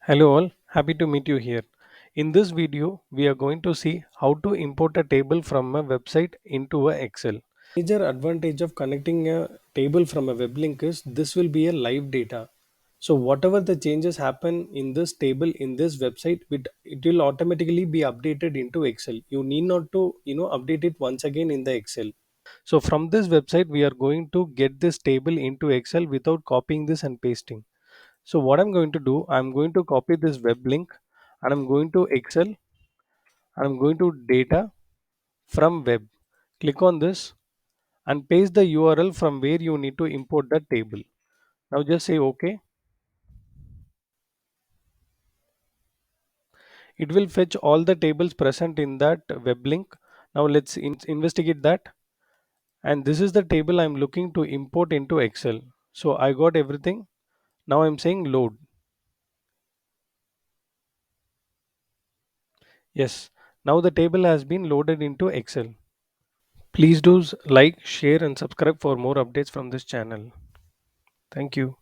Hello all, happy to meet you here. In this video, we are going to see how to import a table from a website into a Excel. Major advantage of connecting a table from a web link is this will be a live data. So whatever the changes happen in this table in this website, it will automatically be updated into Excel. You need not to update it once again in the Excel. So from this website, we are going to get this table into Excel without copying this and pasting. So what I'm going to do, I'm going to copy this web link and I'm going to Excel and I'm going to data from web. Click on this and paste the URL from where you need to import the table. Now just say OK. It will fetch all the tables present in that web link. Now let's investigate that. And this is the table I'm looking to import into Excel. So I got everything. Now I'm saying load. Yes. Now the table has been loaded into Excel. Please do like, share and subscribe for more updates from this channel. Thank you.